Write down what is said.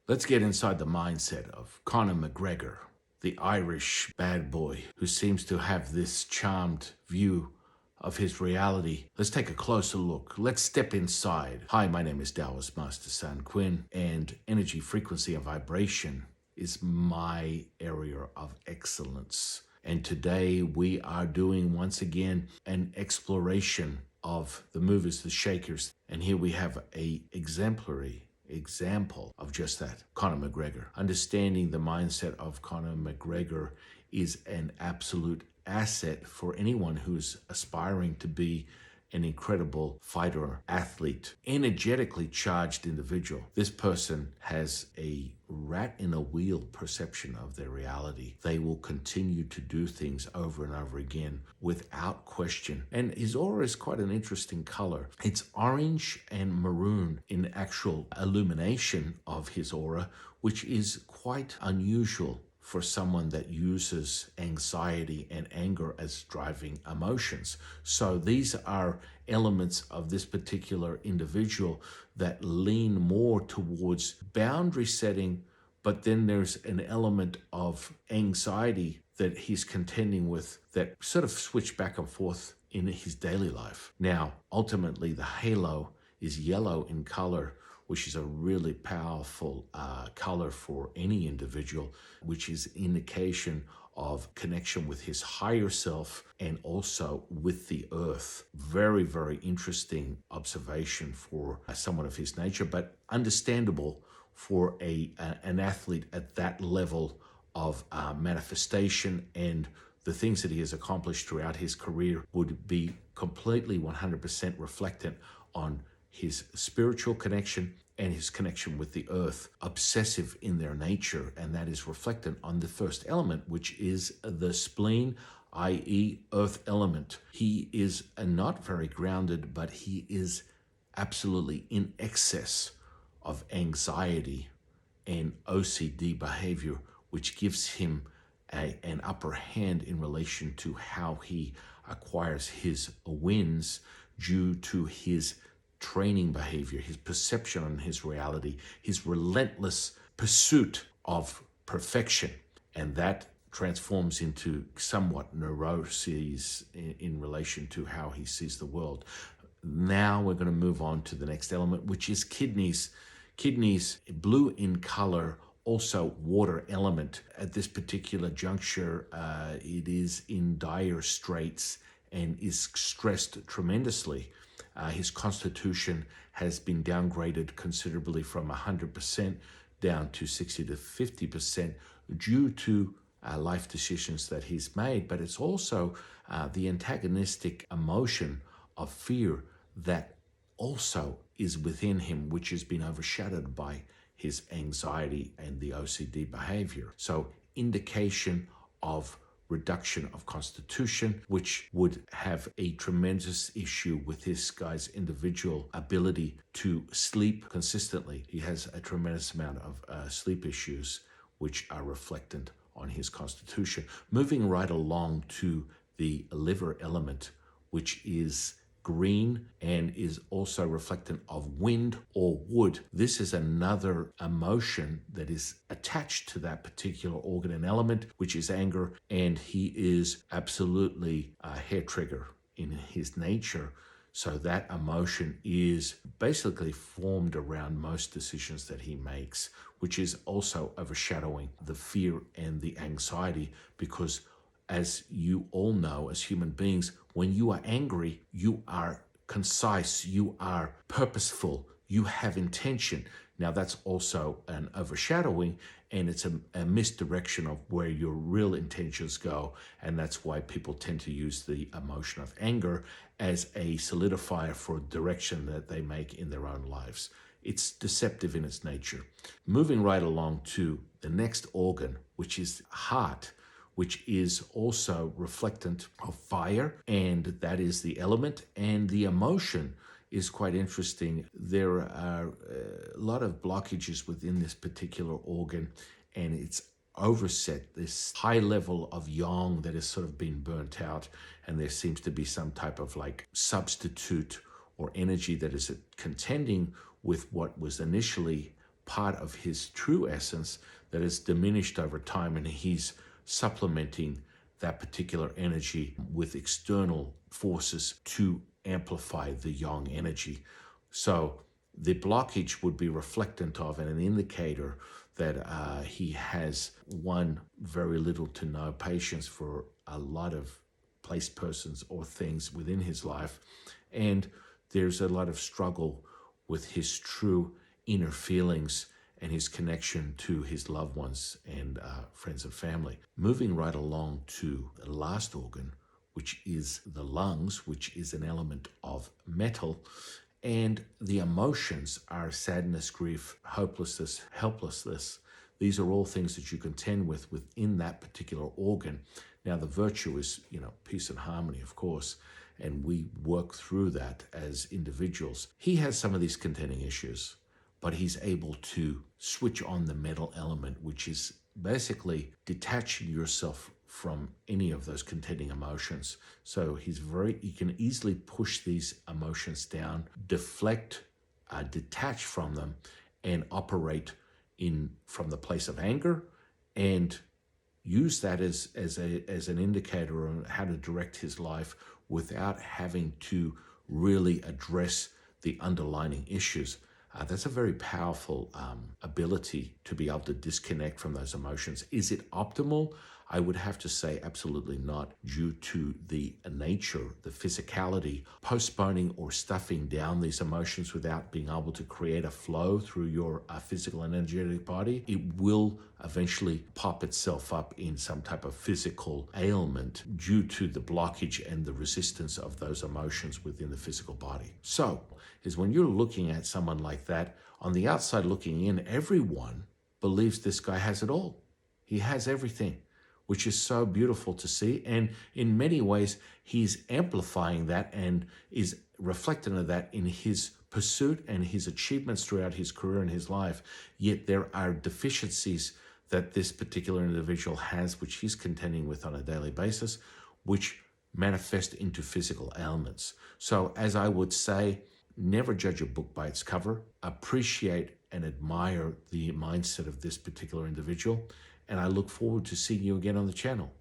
Let's get inside the mindset of Conor McGregor, the Irish bad boy who seems to have this charmed view of his reality. Let's take a closer look. Let's step inside. Hi, my name is Taoist Master San Quinn, and energy, frequency, and vibration is my area of excellence. And today we are doing once again an exploration of the movers, the shakers. And here we have a exemplary example of just that, Conor McGregor. Understanding the mindset of Conor McGregor is an absolute asset for anyone who's aspiring to be an incredible fighter, athlete, energetically charged individual. This person has a rat in a wheel perception of their reality. They will continue to do things over and over again without question. And his aura is quite an interesting color. It's orange and maroon in actual illumination of his aura, which is quite unusual for someone that uses anxiety and anger as driving emotions. So these are elements of this particular individual that lean more towards boundary setting, but then there's an element of anxiety that he's contending with that sort of switch back and forth in his daily life. Now, ultimately, the halo is yellow in color, which is a really powerful color for any individual, which is indication of connection with his higher self and also with the earth. Very, very interesting observation for someone of his nature, but understandable for an athlete at that level of manifestation, and the things that he has accomplished throughout his career would be completely 100% reflectant on his spiritual connection and his connection with the earth, obsessive in their nature, and that is reflected on the first element, which is the spleen, i.e. earth element. He is not very grounded, but he is absolutely in excess of anxiety and OCD behavior, which gives him an upper hand in relation to how he acquires his wins due to his training behavior, his perception on his reality, his relentless pursuit of perfection. And that transforms into somewhat neuroses in relation to how he sees the world. Now we're going to move on to the next element, which is kidneys. Kidneys, blue in color, also water element. At this particular juncture, it is in dire straits and is stressed tremendously. His constitution has been downgraded considerably from 100% down to 60 to 50% due to life decisions that he's made. But it's also the antagonistic emotion of fear that also is within him, which has been overshadowed by his anxiety and the OCD behavior. So indication of reduction of constitution, which would have a tremendous issue with this guy's individual ability to sleep consistently. He has a tremendous amount of sleep issues, which are reflectant on his constitution. Moving right along to the liver element, which is green and is also reflectant of wind or wood. This is another emotion that is attached to that particular organ and element, which is anger, and he is absolutely a hair trigger in his nature. So that emotion is basically formed around most decisions that he makes, which is also overshadowing the fear and the anxiety, because as you all know, as human beings, when you are angry, you are concise, you are purposeful, you have intention. Now that's also an overshadowing, and it's a misdirection of where your real intentions go. And that's why people tend to use the emotion of anger as a solidifier for direction that they make in their own lives. It's deceptive in its nature. Moving right along to the next organ, which is heart, which is also reflectant of fire, and that is the element. And the emotion is quite interesting. There are a lot of blockages within this particular organ, and it's overset, this high level of yang that has sort of been burnt out, and there seems to be some type of like substitute or energy that is contending with what was initially part of his true essence that is diminished over time, and he's supplementing that particular energy with external forces to amplify the yang energy. So the blockage would be reflectant of and an indicator that he has, one, very little to no patience for a lot of placed persons or things within his life, and there's a lot of struggle with his true inner feelings and his connection to his loved ones and friends and family. Moving right along to the last organ, which is the lungs, which is an element of metal, and the emotions are sadness, grief, hopelessness, helplessness. These are all things that you contend with within that particular organ. Now, the virtue is, peace and harmony, of course, and we work through that as individuals. He has some of these contending issues, but he's able to switch on the metal element, which is basically detaching yourself from any of those contending emotions. So he can easily push these emotions down, deflect, detach from them, and operate from the place of anger, and use that as an indicator on how to direct his life without having to really address the underlying issues. That's a very powerful ability to be able to disconnect from those emotions. Is it optimal? I would have to say absolutely not, due to the nature, the physicality, postponing or stuffing down these emotions without being able to create a flow through your physical and energetic body. It will eventually pop itself up in some type of physical ailment due to the blockage and the resistance of those emotions within the physical body. So, is when you're looking at someone like that, on the outside looking in, everyone believes this guy has it all. He has everything, which is so beautiful to see. And in many ways, he's amplifying that and is reflecting of that in his pursuit and his achievements throughout his career and his life. Yet there are deficiencies that this particular individual has, which he's contending with on a daily basis, which manifest into physical ailments. So as I would say, never judge a book by its cover. Appreciate and admire the mindset of this particular individual. And I look forward to seeing you again on the channel.